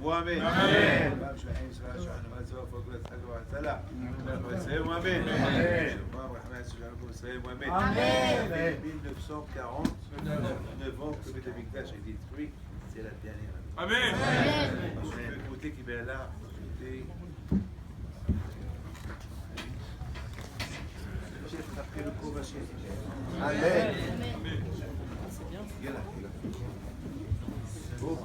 Amen. Amen. Amen. 1940, 9 ans que le Beth Amikdash est détruit, c'est la dernière année. Amen. Je peux écouter qui est là. Après le cours, Amen. C'est bien. Bon.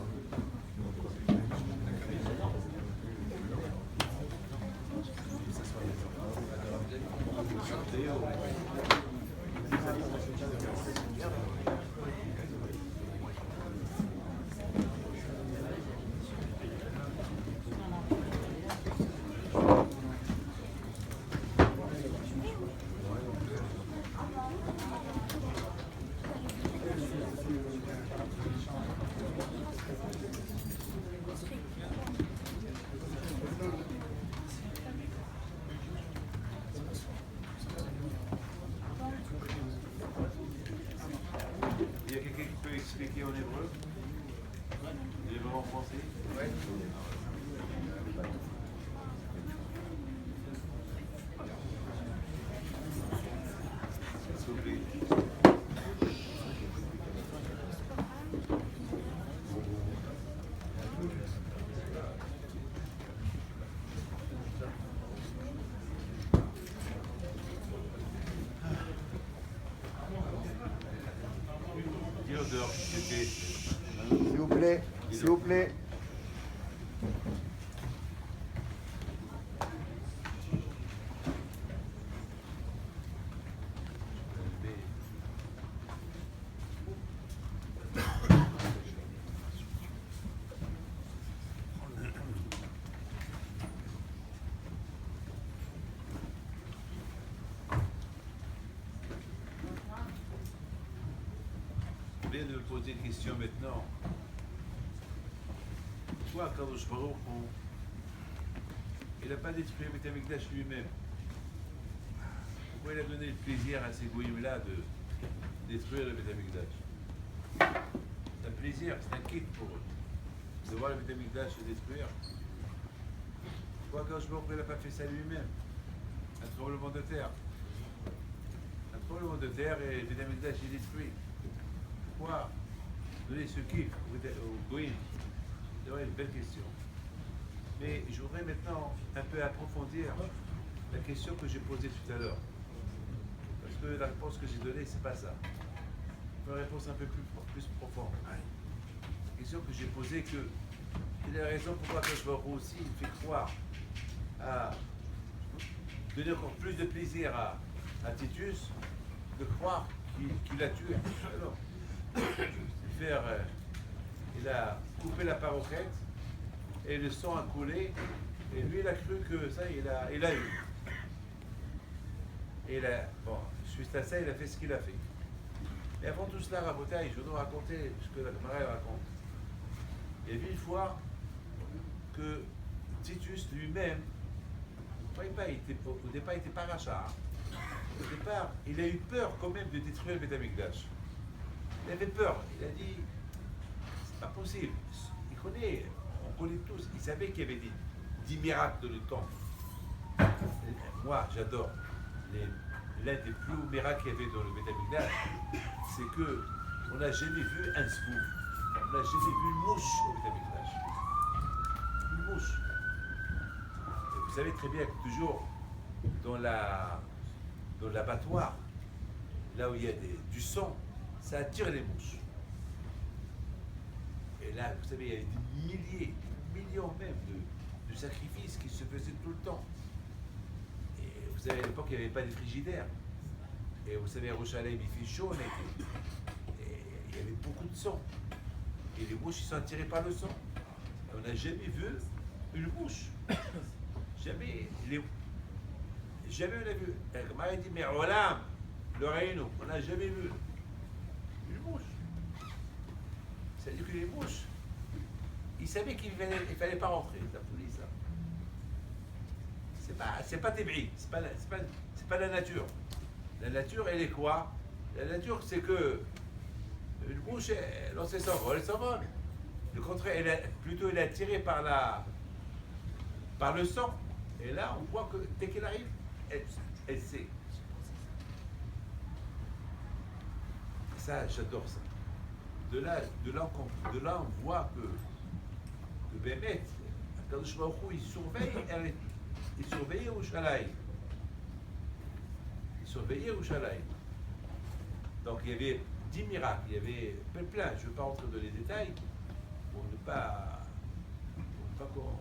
Il y a quelqu'un qui peut expliquer en hébreu? Hébreu en français? Oui. S'il vous plaît. Théodore, c'était. S'il vous plaît, s'il vous plaît. Je viens de me poser une question maintenant. Pourquoi Kadosh Baruch Hu, il n'a pas détruit le Beth Amikdash lui-même? Pourquoi il a donné le plaisir à ces goïms-là de détruire le Beth Amikdash? C'est un plaisir, c'est un kiff pour eux, de voir le Beth Amikdash se détruire. Pourquoi Kadosh Baruch Hu, il n'a pas fait ça lui-même? Un tremblement de terre. Un tremblement de terre et le Beth Amikdash est détruit. Pourquoi donner ce kiff aux goïms? C'est vrai, une belle question. Mais je voudrais maintenant un peu approfondir la question que j'ai posée tout à l'heure. Parce que la réponse que j'ai donnée, c'est pas ça. Une réponse un peu plus profonde. La question que j'ai posée, que quelle est la raison pourquoi Kadosh Baruch Hu aussi il fait croire à donner encore plus de plaisir à Titus de croire qu'il l'a tué. Alors, il a coupé la paroquette et le sang a coulé et lui il a cru que ça il a eu. Et bon, suite à ça il a fait ce qu'il a fait. Mais avant tout cela, Rabotaï, je dois raconter ce que la Gemara raconte. Il y a eu une fois que Titus lui-même, au départ il n'était pas rachat. Au départ, il a eu peur quand même de détruire le Beth Amikdash. Il avait peur, il a dit, c'est pas possible. On connaît tous, il savait qu'il y avait 10 miracles dans le temple. Moi, j'adore. L'un des plus hauts miracles qu'il y avait dans le Beth Amikdash, c'est qu'on n'a jamais vu un zvouf. On n'a jamais vu une mouche au Beth Amikdash. Une mouche. Et vous savez très bien que toujours dans l'abattoir, là où il y a du sang, ça attire les mouches. Et là, vous savez, il y avait des milliers, millions même de sacrifices qui se faisaient tout le temps. Et vous savez, à l'époque, il n'y avait pas de frigidaire. Et vous savez, à Yerushalayim, il fait chaud, et il y avait beaucoup de sang. Et les mouches, ils sont attirés par le sang. Et on n'a jamais vu une mouche. Jamais on a vu. Marie dit, mais Olam, le Reino, on n'a jamais vu une mouche. C'est-à-dire que les mouches, ils savaient qu'il ne fallait pas rentrer, la police. C'est pas tébri, c'est pas la nature. La nature, elle est quoi? La nature, c'est que une mouche, elle sait s'envole, elle s'envole. Le contraire, plutôt elle est attirée par le sang. Et là, on voit que dès qu'elle arrive, elle sait. Ça, j'adore ça. De là, on voit que Bémet, Akadosh Baruch Hu, il surveillait Yerushalayim. Il surveillait Yerushalayim. Donc il y avait 10 miracles, il y avait plein. Je ne veux pas rentrer dans les détails pour ne pas pour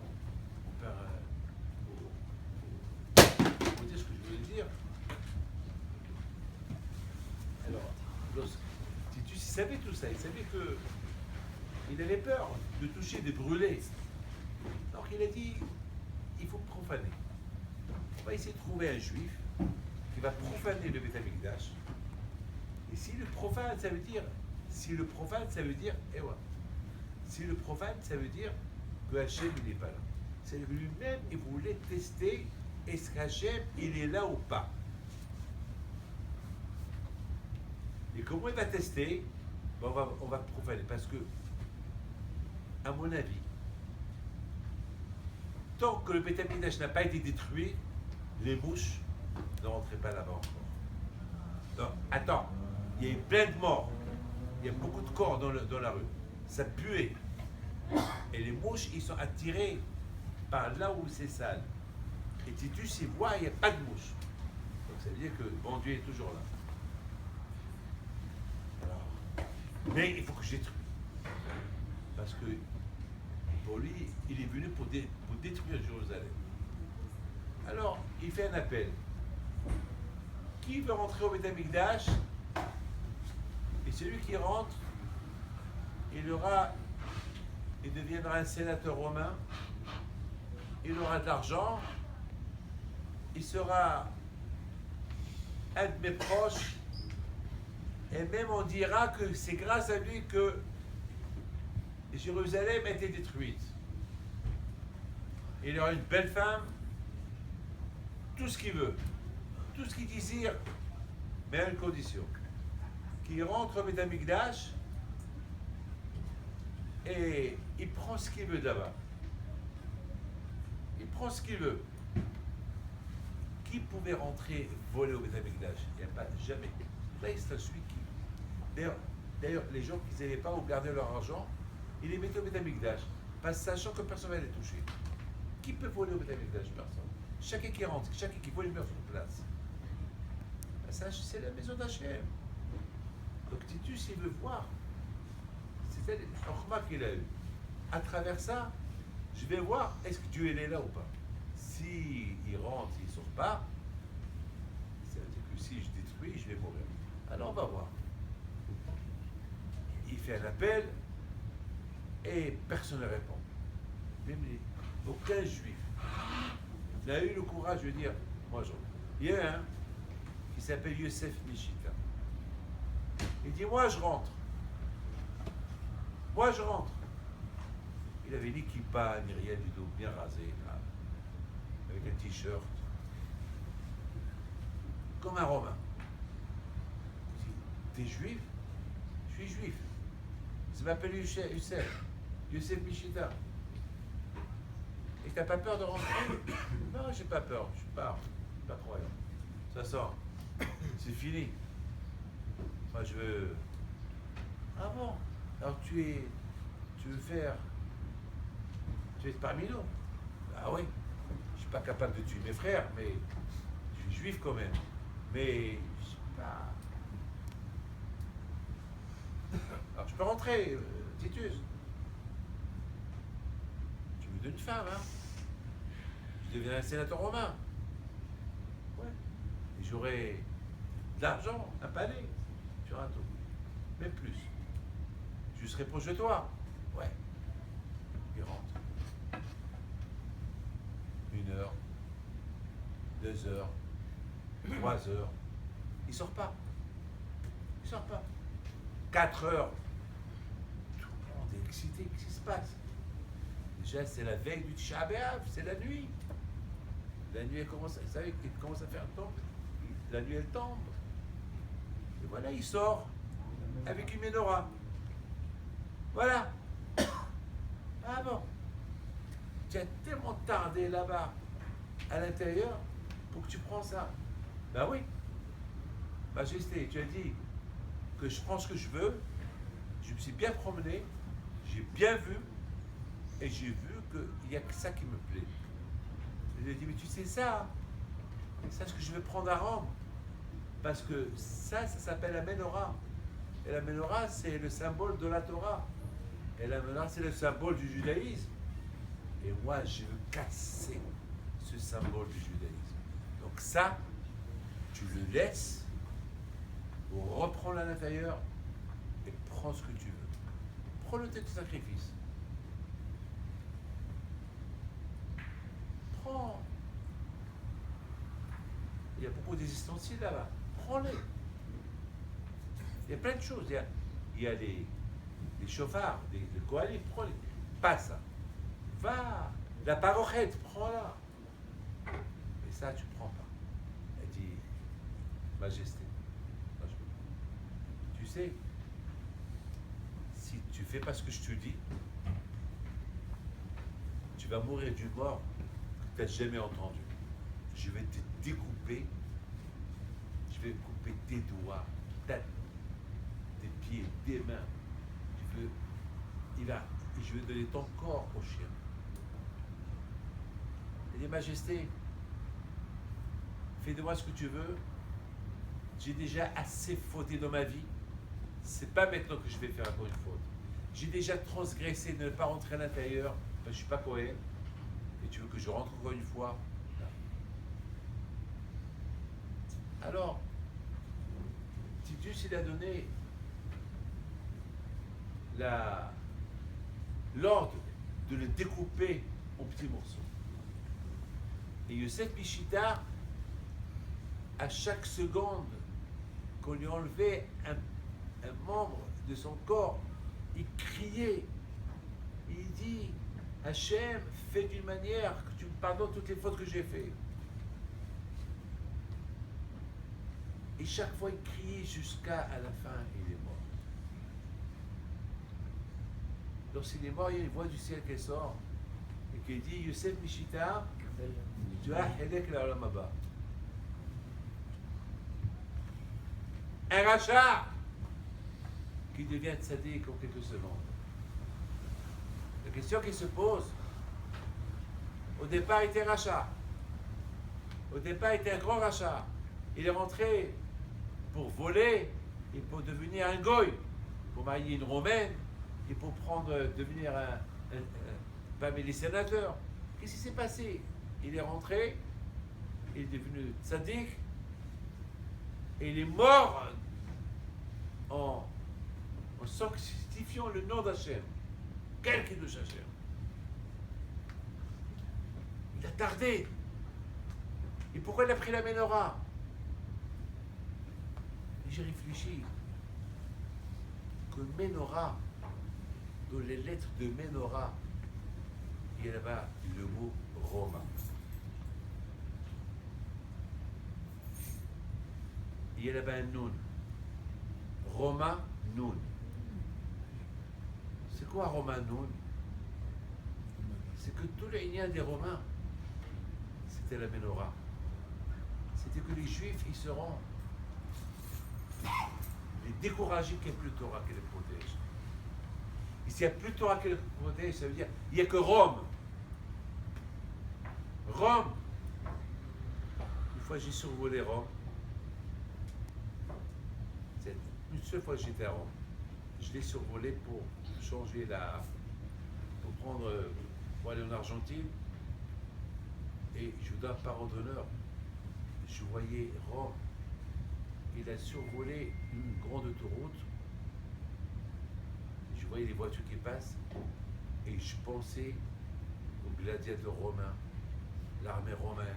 dire ce que je voulais dire. Alors, Titus, il savait tout ça, il savait qu'il avait peur de toucher, de brûler. Donc il a dit, il faut profaner. On va essayer de trouver un juif qui va profaner le Beth Amikdash. Et si le profane, ça veut dire, et ouais, si le profane, ça veut dire que Hachem, il n'est pas là. C'est lui-même, il voulait tester, est-ce qu'Hachem, il est là ou pas. Et comment il va tester? Ben on va profaner, parce que, à mon avis, tant que le Beth Amikdash n'a pas été détruit, les mouches ne rentraient pas là-bas encore. Donc, attends, il y a eu plein de morts, il y a beaucoup de corps dans la rue, ça puait. Et les mouches, ils sont attirés par là où c'est sale. Et Titus, il voit, il n'y a pas de mouches. Donc ça veut dire que bon Dieu est toujours là. Alors, mais il faut que je détruise. Parce que pour lui, il est venu pour détruire Jérusalem. Alors, il fait un appel. Qui veut rentrer au Beth Amikdash? Et celui qui rentre, il deviendra un sénateur romain, il aura de l'argent, il sera un de mes proches, et même on dira que c'est grâce à lui que Jérusalem a été détruite. Il aura une belle femme, tout ce qu'il veut, tout ce qu'il désire, mais à une condition. Qu'il rentre au Beth Amikdash et il prend ce qu'il veut d'abord. Il prend ce qu'il veut. Qui pouvait rentrer voler au Beth Amikdash? Il n'y a pas, jamais. Là, c'est celui qui. D'ailleurs, les gens qui n'avaient pas ou garder leur argent, ils les mettaient au Beth Amikdash, sachant que personne ne va les toucher. Qui peut voler au Beth Amikdash? Personne. Chacun qui rentre, chacun qui vole, il meurt sur place. Ça, c'est la maison d'Hachem. Donc Titus, il veut voir. C'était le chokma qu'il a eu. À travers ça, je vais voir, est-ce que Dieu est là ou pas? Si il rentre, il ne sort pas, ça veut dire que si je détruis, je vais mourir. Alors on va voir. Il fait un appel et personne ne répond. Même aucun juif. Il a eu le courage de dire, moi je. Il y a un qui s'appelle Yosef Mishita. Il dit, moi je rentre. Moi je rentre. Il avait ni kippa, ni rien du tout, bien rasé, là, avec un t-shirt. Comme un Romain. Il dit, t'es juif? Je suis juif. Ça m'appelle Yosef Mishita. Et t'as pas peur de rentrer? Non, j'ai pas peur, je pars. Je suis pas croyant. Ça sort. C'est fini. Moi, je veux. Ah bon? Alors tu veux faire. Tu es parmi nous? Ah oui. Je suis pas capable de tuer mes frères, mais je suis juif quand même. Mais je sais pas. Alors je peux rentrer, Titus. Tu me donnes une femme, hein? Je deviens un sénateur romain. Ouais. Et j'aurai de l'argent, un palais, tu auras tout. Même plus. Je serai proche de toi. Ouais. Il rentre. 1 heure, 2 heures, 3 heures. Il sort pas. Il sort pas. 4 heures. Tout le monde est excité. Qu'est-ce qui se passe? Déjà, c'est la veille du Tisha B'Av, c'est la nuit. La nuit, elle commence, vous savez, il commence à faire tomber. La nuit, elle tombe. Et voilà, il sort avec une menorah. Voilà. tu as tellement tardé là-bas, à l'intérieur, pour que tu prends ça. Ben oui. Majesté, tu as dit que je prends ce que je veux, je me suis bien promené, j'ai bien vu, et j'ai vu qu'il n'y a que ça qui me plaît. Je lui ai dit, mais tu sais ça, c'est ce que je vais prendre à Rome. Parce que ça s'appelle la menorah. Et la menorah, c'est le symbole de la Torah. Et la menorah, c'est le symbole du judaïsme. Et moi, je veux casser ce symbole du judaïsme. Donc ça, tu le laisses, reprends à l'intérieur et prends ce que tu veux. Prends le tête de sacrifice. Prends. Il y a beaucoup des ustensiles là-bas. Prends-les. Il y a plein de choses. Il y a les chauffards, les kohanim, prends-les. Pas ça. Va. La parochette, prends-la. Mais ça, tu ne prends pas. Elle dit, Majesté, moi, je veux pas. Tu sais, si tu fais pas ce que je te dis, tu vas mourir d'une mort que tu n'as jamais entendue. Je vais te découper, je vais couper tes doigts, tes pieds, tes mains. Je vais donner ton corps au chien. Il dit, Majesté, fais de moi ce que tu veux. J'ai déjà assez fauté dans ma vie. C'est pas maintenant que je vais faire encore une faute. J'ai déjà transgressé de ne pas rentrer à l'intérieur. Je ne suis pas Cohen. Et tu veux que je rentre encore une fois? Alors, Titus, il a donné l'ordre de le découper en petits morceaux. Et Yosef Michita, à chaque seconde qu'on lui enlevait un membre de son corps, il criait, il dit, Hachem, fais d'une manière que tu me pardonnes toutes les fautes que j'ai faites. Et chaque fois, il criait jusqu'à la fin, il est mort. Lorsqu'il est mort, il y a une voix du ciel qui sort et qui dit, Yosef Michita, tu as Hedek l'Olam Haba. Un rachat qui devient tzaddik en quelques secondes. La question qui se pose, au départ, il était rachat. Au départ, il était un grand rachat. Il est rentré pour voler et pour devenir un goy, pour marier une romaine et pour devenir parmi les sénateurs. Qu'est-ce qui s'est passé? Il est rentré, il est devenu tzaddik et il est mort en sanctifiant le nom d'Hachem. Quel Kiddush Hachem. Il a tardé. Et pourquoi il a pris la menorah? Et j'ai réfléchi que menorah, dans les lettres de menorah, il y a là-bas le mot Roma. Il y a là-bas un Nun. Roma, Nun. C'est quoi Roma, Nun? C'est que tout le lien des Romains, c'était la menorah. C'était que les Juifs, ils seront les découragés qu'il n'y ait plus de Torah qui les protège. Et s'il n'y a plus de Torah qui les protège, ça veut dire il n'y a que Rome. Rome. Une fois j'ai survolé Rome. Une seule fois j'étais à Rome. Je l'ai survolé pour changer pour aller en Argentine. Et je vous donne parole d'honneur. Je voyais Rome. Il a survolé une grande autoroute. Je voyais les voitures qui passent. Et je pensais aux gladiateurs romains, l'armée romaine,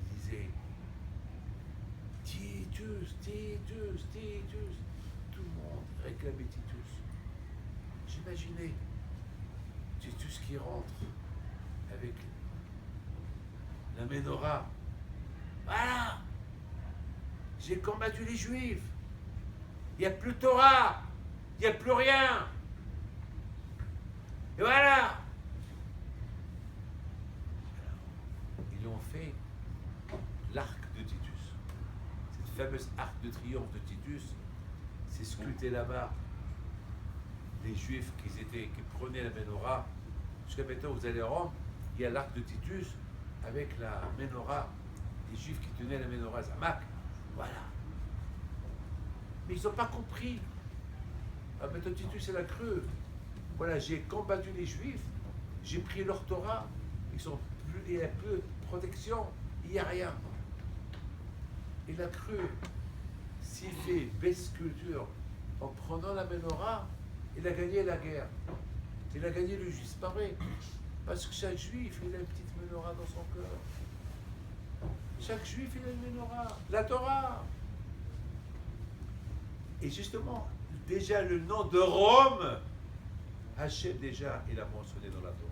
qui disait Titus, Titus, Titus. Tout le monde réclamait Titus. J'imaginais Titus qui rentre avec la menorah. Voilà! J'ai combattu les Juifs. Il n'y a plus de Torah. Il n'y a plus rien. Et voilà! fameux arc de triomphe de Titus, c'est sculpté là-bas. Les Juifs qui prenaient la menorah, jusqu'à maintenant vous allez à Rome, il y a l'arc de Titus avec la menorah, les Juifs qui tenaient la menorah Zamak. Voilà. Mais ils n'ont pas compris. Ah, maintenant Titus c'est la creux. Voilà, j'ai combattu les Juifs, j'ai pris leur Torah, il y a peu de protection, il n'y a rien. Et la creux, s'il fait baisse culture en prenant la menorah, il a gagné la guerre. Il a gagné le juif, c'est pas vrai. Parce que chaque juif, il a une petite menorah dans son cœur. Chaque juif, il a une menorah. La Torah. Et justement, déjà le nom de Rome, Hachem déjà, il a mentionné dans la Torah.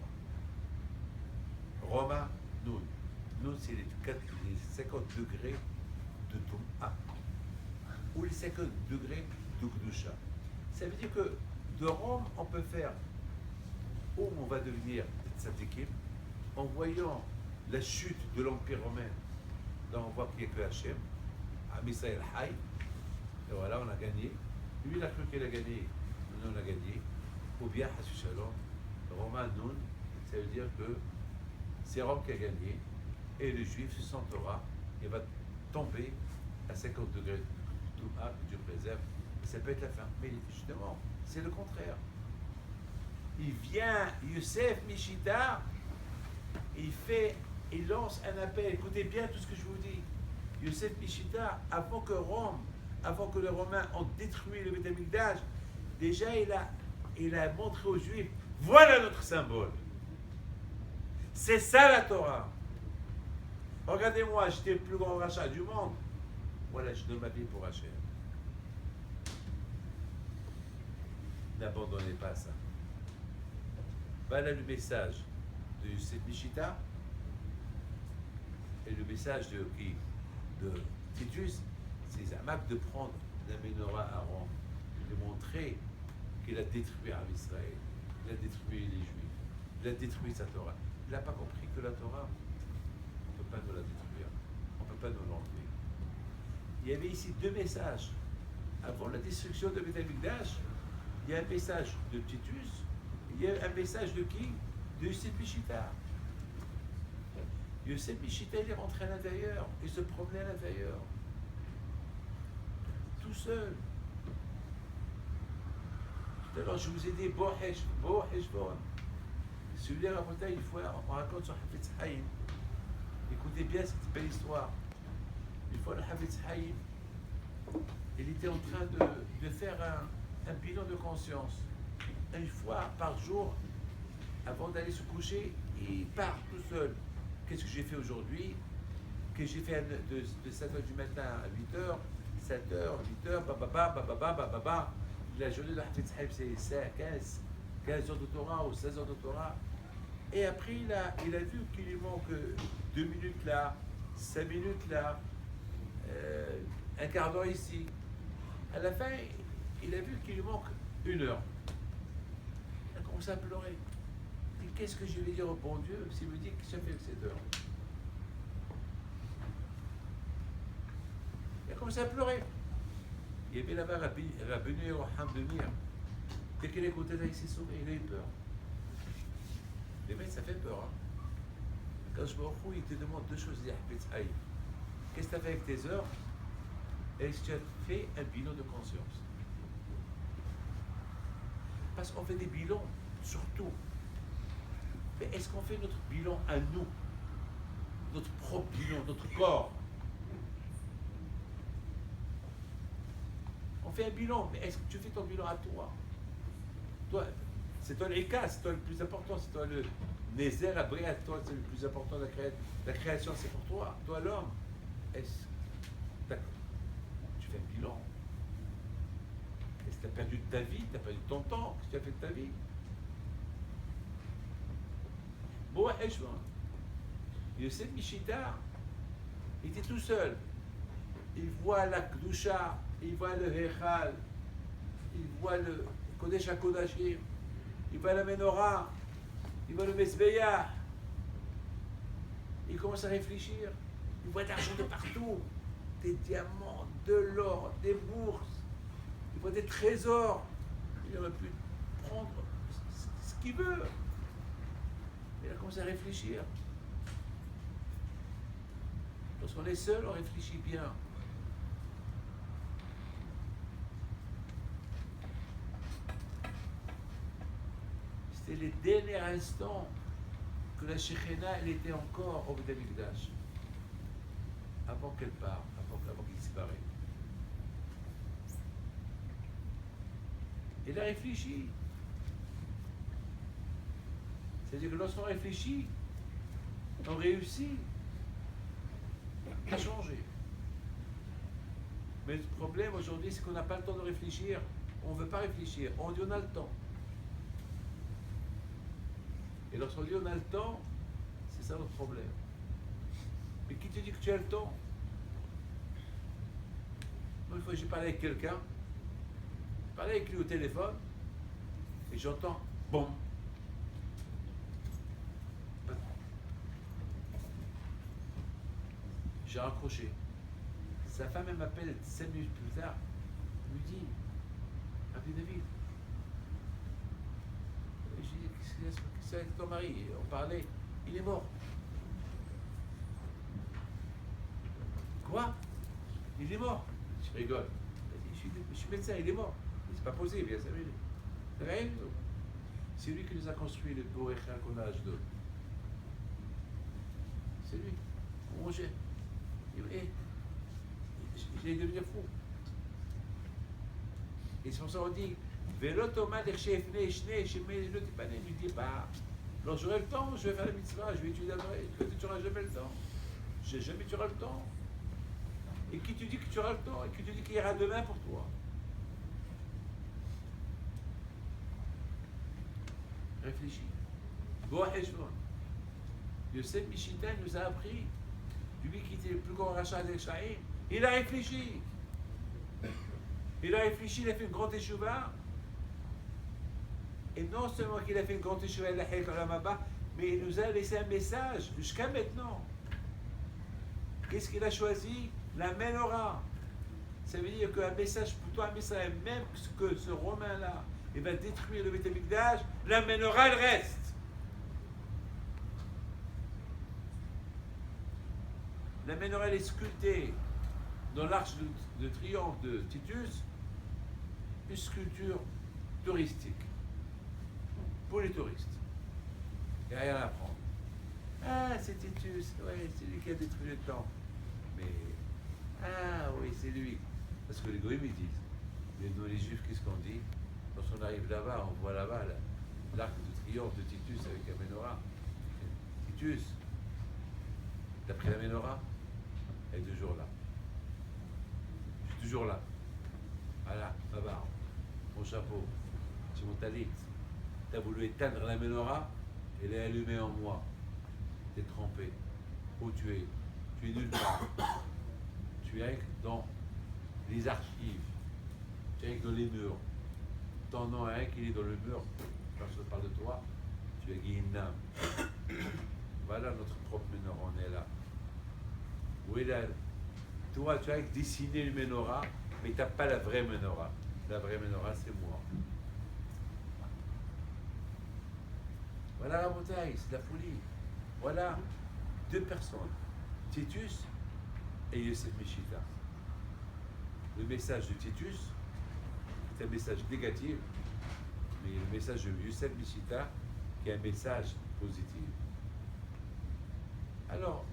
Roma, Nun. Nun, c'est les 50 degrés de Toum'a. Ou les 50 degrés de Gdusha. Ça veut dire que de Rome, on peut faire où on va devenir tzadikim en voyant la chute de l'Empire romain. Là, on voit qu'il n'y a que Hachem, Amisa el Hay, et voilà, on a gagné. Lui, il a cru qu'il a gagné, nous, on a gagné. Ou bien, Hassu Shalom, Roma Nun, ça veut dire que c'est Rome qui a gagné, et le juif, sans Torah, il va tomber à 50 degrés de Toum'a, que Dieu préserve. Ça peut être la fin. Mais justement, c'est le contraire. Il vient, Youssef Mishita, il lance un appel. Écoutez bien tout ce que je vous dis. Youssef Mishita, avant que les Romains ont détruit le Beth Amikdash, déjà il a montré aux Juifs, voilà notre symbole. C'est ça la Torah. Regardez-moi, j'étais le plus grand rachat du monde. Voilà, je donne ma vie pour Hachem. N'abandonnez pas ça. Voilà le message de Youssef Mishita et le message de Titus, c'est Zamak de prendre la menorah à Rome, de montrer qu'il a détruit Israël, il a détruit les Juifs, il a détruit sa Torah. Il n'a pas compris que la Torah, on ne peut pas nous la détruire, on ne peut pas nous l'enlever. Il y avait ici deux messages. Avant la destruction de Beth Amikdash, il y a un message de Titus, il y a un message de qui? De Youssef Mishita. Youssef Mishita, il est rentré à l'intérieur, il se promenait à l'intérieur, tout seul. Tout à l'heure, je vous ai dit, Bo Heshbon. Celui-là, une fois, on raconte sur Hafetz Haïm. Écoutez bien cette belle histoire. Une fois, le Hafetz Haïm, il était en train de faire un bilan de conscience. Une fois par jour, avant d'aller se coucher, il part tout seul. Qu'est-ce que j'ai fait aujourd'hui? Que j'ai fait de 7h du matin à 8h, 7h, 8h, bababa. La journée de Hafetz Haïm, c'est 15 heures de Torah ou 16 heures de Torah. Et après, il a vu qu'il lui manque 2 minutes là, 5 minutes là, un quart d'heure ici. À la fin, il a vu qu'il lui manque 1 heure. Il a commencé à pleurer. Il dit, qu'est-ce que je vais dire au bon Dieu s'il me dit que ça fait 7 heures? Il a commencé à pleurer. Il y avait là-bas Rabbeinu Roham de Mir. Dès qu'il écoutait ça, il s'est sauvé, il a eu peur. Les mecs, ça fait peur. Hein? Quand je me retrouve, il te demande deux choses. Il dit, qu'est-ce que tu as fait avec tes heures? Est-ce que tu as fait un bilan de conscience? Parce qu'on fait des bilans, surtout. Mais est-ce qu'on fait notre bilan à nous? Notre propre bilan, notre corps? On fait un bilan, mais est-ce que tu fais ton bilan à toi? Toi, c'est toi l'Eka, c'est toi le plus important, c'est toi le Nézer, Abria, toi c'est le plus important de la création, c'est pour toi, toi l'homme. Est-ce que tu fais un bilan? Est-ce que tu as perdu de ta vie, tu as perdu de ton temps, qu'est-ce que tu as fait de ta vie? Bon, Youssef Mishita, il était tout seul. Il voit la Kdusha, il voit le Hechal, il voit le Kodesh HaKodashim, il voit la Menorah, il voit le Mesbeya. Il commence à réfléchir. Il voit de l'argent de partout. des diamants, de l'or, des bourses, il voit des trésors. Il aurait pu prendre ce qu'il veut. Il a commencé à réfléchir. Lorsqu'on est seul, on réfléchit bien. C'était les derniers instants que la Shekhina, elle était encore au Beth Amikdash. Avant qu'elle parte, avant qu'il disparaisse. Il a réfléchi. C'est-à-dire que lorsqu'on réfléchit, on réussit à changer. Mais le problème aujourd'hui, c'est qu'on n'a pas le temps de réfléchir. On ne veut pas réfléchir. On dit on a le temps. Et lorsqu'on dit on a le temps, c'est ça notre problème. Mais qui te dit que tu as le temps? Moi, une fois, j'ai parlé avec quelqu'un, j'ai parlé avec lui au téléphone, et j'entends bon. J'ai raccroché. Sa femme, elle m'appelle 5 minutes plus tard, elle me dit Rabbi David, j'ai dit qu'est-ce que c'est avec ton mari? On parlait, il est mort. Quoi? Il est mort. Je rigole. Je suis médecin, il est mort. C'est pas possible, bien sûr. Rien du tout. C'est lui qui nous a construit le beau écran qu'on a à Ashdod. C'est lui. On mangeait. J'ai devenir fou. Et c'est pour ça qu'on dit Velotoma der Shefne, Shne, Sheme, le Tipané, ne dis pas. Alors j'aurai le temps, je vais faire la mitzvah, je vais étudier la vraie. Tu n'auras jamais le temps. Jamais tu auras le temps. Et qui te dit que tu auras le temps? Et qui te dit qu'il y aura demain pour toi? Réfléchis. Boa Heshbon. Yosef Mishita nous a appris. Lui qui était le plus grand rachat des Shaïm, il a réfléchi. Il a réfléchi, il a fait une grande échouva. Et non seulement qu'il a fait une grande échouva, il a fait mais il nous a laissé un message jusqu'à maintenant. Qu'est-ce qu'il a choisi? La menorah. Ça veut dire qu'un message pour toi, un message, même que ce Romain-là, il va détruire le Beth Amikdash, la menorah, elle reste. La menorah, elle est sculptée dans l'arche de triomphe de Titus, une sculpture touristique, pour les touristes. Il n'y a rien à prendre. Ah, c'est Titus, ouais, c'est lui qui a détruit le temple. Mais, ah oui, c'est lui. Parce que les goïms, ils disent. Mais nous, les juifs, qu'est-ce qu'on dit? Lorsqu'on arrive là-bas, on voit là-bas l'arc de triomphe de Titus avec la menorah. Titus, t'as pris la menorah? Elle est toujours là. Je suis toujours là. Voilà, ma barbe, mon chapeau, j'ai mon talit. T'as voulu éteindre la menorah, elle est allumée en moi. T'es trempé. Où tu es? Tu es nulle part. Tu es dans les archives. Tu es dans les murs. T'en as un qui est dans le mur. Quand je te parle de toi, tu es Guinam. Voilà notre propre menorah, on est là. Où est là? Toi, tu as dessiné le menorah, mais tu n'as pas la vraie menorah. La vraie menorah, c'est moi. Voilà la bouteille, c'est la folie. Voilà deux personnes, Titus et Yosef Mishita. Le message de Titus est un message négatif, mais le message de Yosef Mishita qui est un message positif. Alors,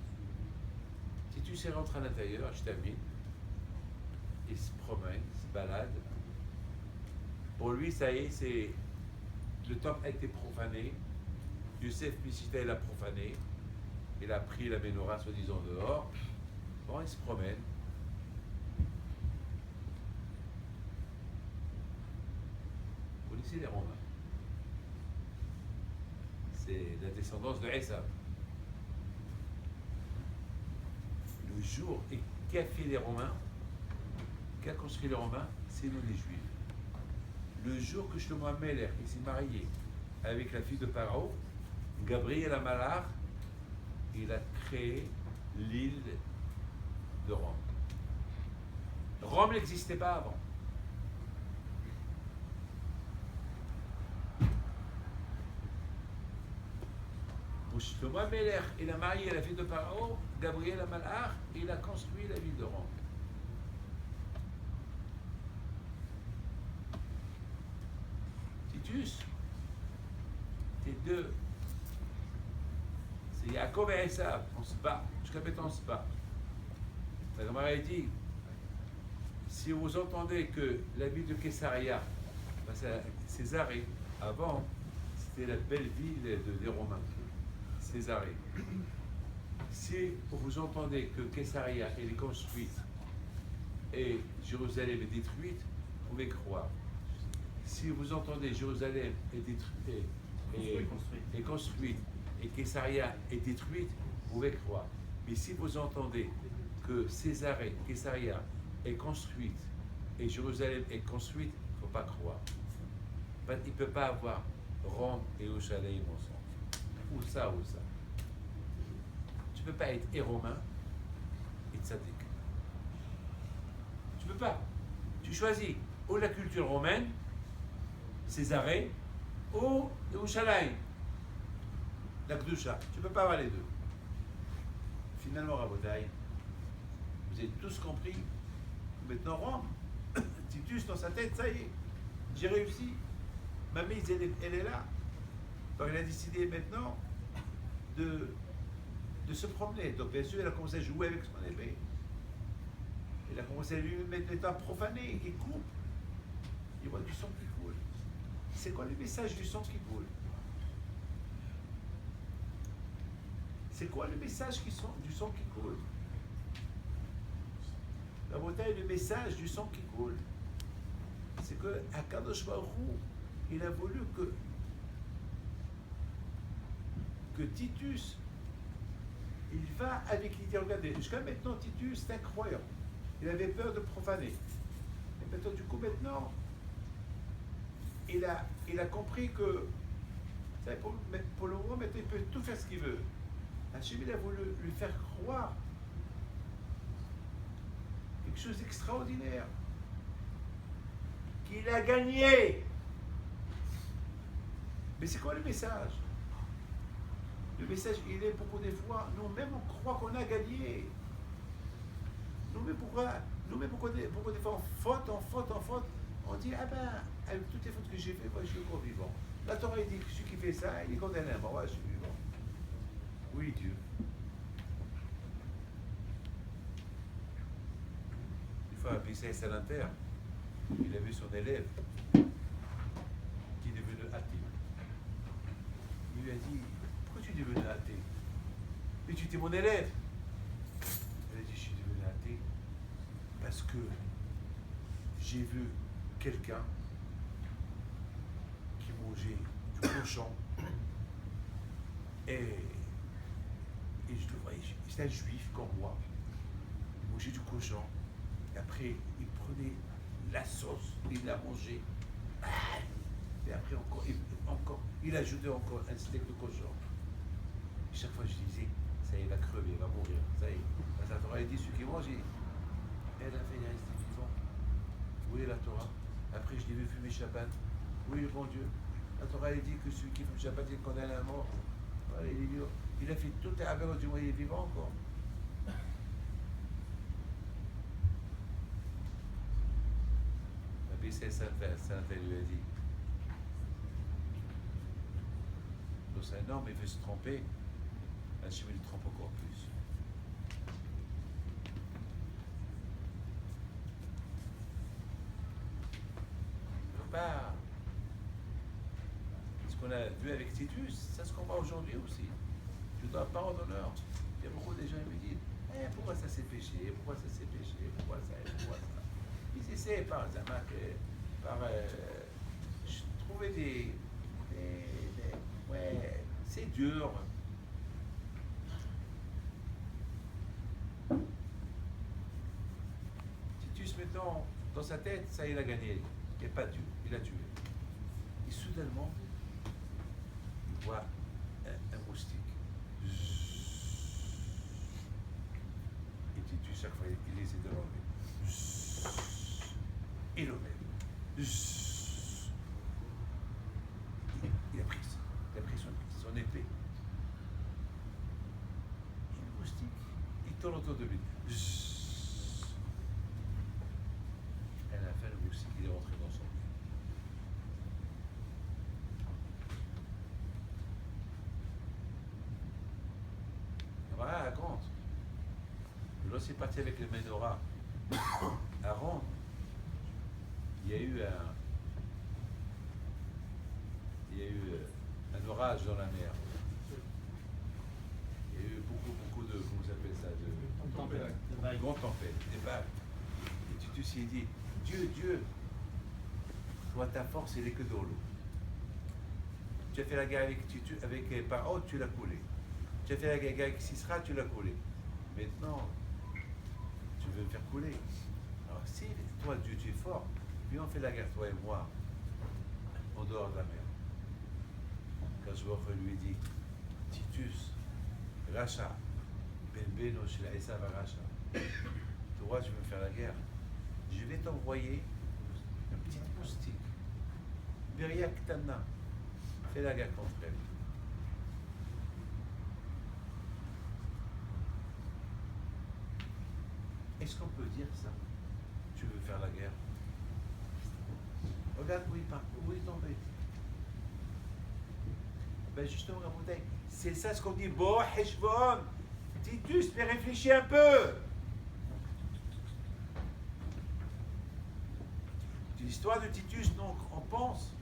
Titus est rentré à l'intérieur, je termine, il se promène, il se balade. Pour lui, ça y est, c'est le temple a été profané. Yosef Mishita l'a profané. Il a pris la menorah, soi-disant, dehors. Bon, il se promène. Vous connaissez les Romains? C'est la descendance de Esav. Le jour, et qu'a fait les Romains? Qu'a construit les Romains? C'est nous les Juifs. Le jour que Shlomo HaMelech s'est marié avec la fille de Pharaon, Gabriel Amalach, il a créé l'île de Rome. Rome n'existait pas avant. Pour Shlomo Amelech, il a marié la fille de Pharaon, Gabriel Amalach, et il a construit la ville de Rome. Titus, tes deux, c'est Yaakov et Esav, on se bat, jusqu'à maintenant on se bat. La Gemara dit, si vous entendez que la ville de Caesarea, Césarée, avant, c'était la belle ville des Romains, Césarée. Si vous entendez que Caesarea est construite et Jérusalem est détruite, vous pouvez croire. Si vous entendez Jérusalem est construite et Caesarea est détruite, vous pouvez croire. Mais si vous entendez que Caesarea est construite et Jérusalem est construite, il ne faut pas croire. Il ne peut pas avoir Rome et Jérusalem ensemble. Ou ça, ou ça. Tu ne peux pas être et romain et tzaddik. Tu ne peux pas. Tu choisis ou la culture romaine, Césarée, ou Yerushalayim, la Kdusha. Tu ne peux pas avoir les deux. Finalement, Rabotai, vous avez tous compris. Maintenant, Rome, Titus dans sa tête, ça y est, j'ai réussi. Ma mise, elle est là. Donc, elle a décidé maintenant de se promener. Donc, bien sûr, elle a commencé à jouer avec son épée. Elle a commencé à lui mettre l'état profané. Il coupe. Il voit du sang qui coule. C'est quoi le message du sang qui coule? C'est quoi le message du sang qui coule? La beauté est le message du sang qui coule. C'est que Akadosh Baruch Hu, il a voulu que Titus, il va avec l'idée. Regardez, jusqu'à maintenant, Titus, c'est incroyable. Il avait peur de profaner. Et maintenant, du coup, maintenant, il a compris que, pour le moment, maintenant, il peut tout faire ce qu'il veut. Hachem, il a voulu lui faire croire quelque chose d'extraordinaire. Qu'il a gagné. Mais c'est quoi le message? Le message, il est beaucoup des fois, nous-mêmes, on croit qu'on a gagné. Nous-mêmes, pourquoi des fois, on faute, on dit, ah ben, avec toutes les fautes que j'ai faites, moi, je suis encore vivant. La Torah, il dit que celui qui fait ça, il est condamné à mort. Ouais, je suis vivant. Oui, Dieu. Une fois, Abissai Salanter, il a vu son élève qui est devenu athée. Il lui a dit, pourquoi tu es devenu athée? Mais tu étais mon élève. Elle a dit, je suis devenu athée parce que j'ai vu quelqu'un qui mangeait du cochon et je le voyais, c'était un juif comme moi, il mangeait du cochon et après il prenait la sauce, il la mangeait et après encore il ajoutait encore un steak de cochon. Et chaque fois je disais, ça y est, il va crever, il va mourir, ça y est. La Torah a dit, celui qui mange, elle a fait, il est resté vivant. Oui, la Torah. Après, je l'ai vu fumer Shabbat. Oui, bon Dieu. La Torah a dit que celui qui fume Shabbat est condamné à mort. Voilà, il a fait tout les aveux du moyen vivant encore. La BC Saint-Élie lui a dit, lorsqu'un homme veut se tromper, Hachem le trompe encore plus. Pas ce qu'on a vu avec Titus, ça se combat aujourd'hui aussi. Je dois pas en honneur. Il y a beaucoup de gens qui me disent, pourquoi ça s'est péché, pourquoi ça s'est péché, pourquoi ça, pourquoi ça. Ils essaient par trouver des ouais, c'est dur. Titus maintenant, dans sa tête, ça il a gagné. Il n'y a pas Dieu, il a tué. Et soudainement, il voit un moustique. Et Titus, chaque fois, il essaie de l'enlever. et le même. Il a pris son épée. Une moustique. Il tourne autour de lui. À la fin, le moustique, il est rentré dans son nez. Voilà, raconte. Lorsqu'il est parti avec le Ménorah à Rome, il y a eu un orage dans la mer. Il y a eu beaucoup de, comment vous appelez ça, de grande tempête, des vagues. Et Titus il dit, Dieu, toi ta force elle est que dans l'eau. Tu as fait la guerre avec Paro, tu l'as coulé. Tu as fait la guerre avec Sisra, tu l'as coulé. Maintenant, tu veux me faire couler. Alors si toi Dieu tu es fort, puis on fait la guerre toi et moi, en dehors de la mer. Quand je lui dit, Titus, Racha, Benbeno, Shela Esav Racha, toi tu veux me faire la guerre, je vais t'envoyer un petit moustique, Beriak Tana, fais la guerre contre elle. Est-ce qu'on peut dire ça? Tu veux faire la guerre? Regarde où il est tombé. Ben justement, c'est ça ce qu'on dit. Bon, Heshbon, Titus, mais réfléchis un peu. C'est l'histoire de Titus, donc on pense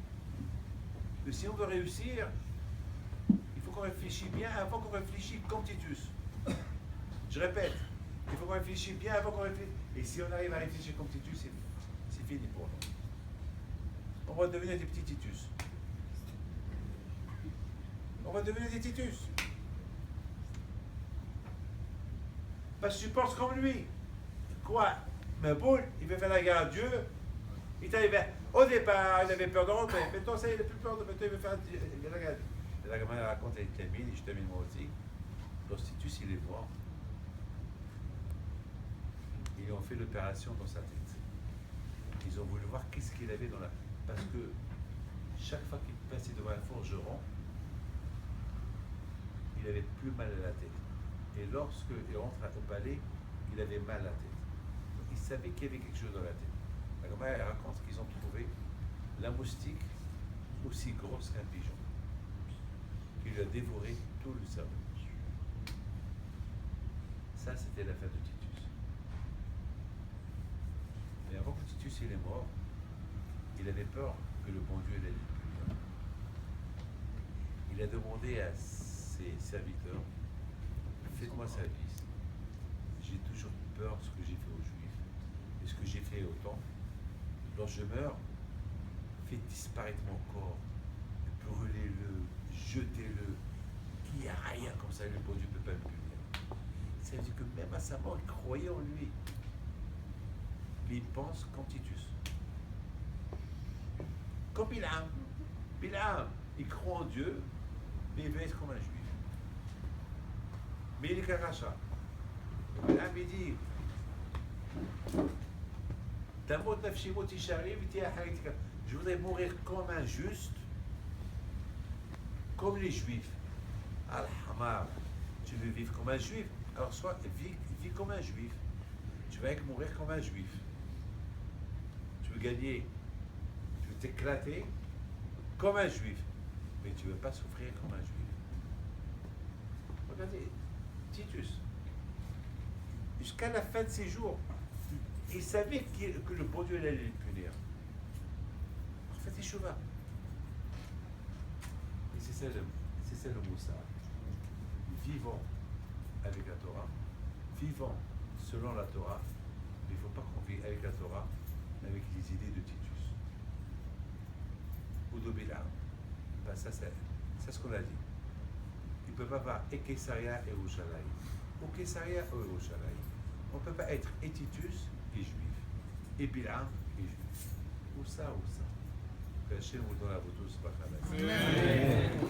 que si on veut réussir, il faut qu'on réfléchisse bien avant qu'on réfléchisse comme Titus. Je répète, il faut qu'on réfléchisse bien avant qu'on réfléchisse. Et si on arrive à réfléchir comme Titus, c'est fini pour nous. On va devenir des petits Titus. On va devenir des Titus. Parce que tu penses comme lui. Quoi? Mais Paul, il veut faire la guerre à Dieu. Il t'arrive. Au départ, il avait peur de rentrer. Maintenant, ça, il n'a plus peur de. Maintenant, il veut faire la guerre. La gamin raconte avec Camille, et je termine moi aussi. Donc, Titus, il est mort. Ils ont fait l'opération dans sa tête. Ils ont voulu voir qu'est-ce qu'il avait dans la. Parce que chaque fois qu'il passait devant un forgeron, il avait plus mal à la tête. Et lorsqu'il rentre au palais, il avait mal à la tête. Donc il savait qu'il y avait quelque chose dans la tête. La grand-mère elle raconte qu'ils ont trouvé la moustique aussi grosse qu'un pigeon, qui lui a dévoré tout le cerveau. Ça, c'était la fin de Titus. Mais avant que Titus il est mort, il avait peur que le bon Dieu l'ait punir. Il a demandé à ses serviteurs, faites-moi service. J'ai toujours peur de ce que j'ai fait aux Juifs et ce que j'ai fait au Temple. Lorsque je meurs, faites disparaître mon corps, brûlez-le, jetez-le, qu'il n'y a rien comme ça, le bon Dieu ne peut pas me punir. Ça veut dire que même à sa mort, il croyait en lui. Mais il pense comme Titus. Comme Bilam. Bilam, il croit en Dieu, mais il veut être comme un juif. Mais il est Karacha. Bilam, il dit je voudrais mourir comme un juste, comme les juifs. Al-Hamar, tu veux vivre comme un juif, alors soit vis comme un juif. Tu vas mourir comme un juif. Tu veux gagner, tu veux t'éclater comme un juif, mais tu ne veux pas souffrir comme un juif. Regardez, Titus, jusqu'à la fin de ses jours, il savait que le bon Dieu allait le punir. En fait, il cheva. Et c'est ça le moussard. Vivons avec la Torah, vivons selon la Torah, mais il ne faut pas qu'on vive avec la Torah, mais avec les idées de Titus. Ou de Bilam. Ben ça, c'est ce qu'on a dit. Il ne peut pas avoir et Kesaria et Yerushalayim. Ou Kesaria ou Yerushalayim. On ne peut pas être et Titus et juif, et Bilam et juif. Ou ça, ou ça. Que Hachem vous donne à vous tous. Amen.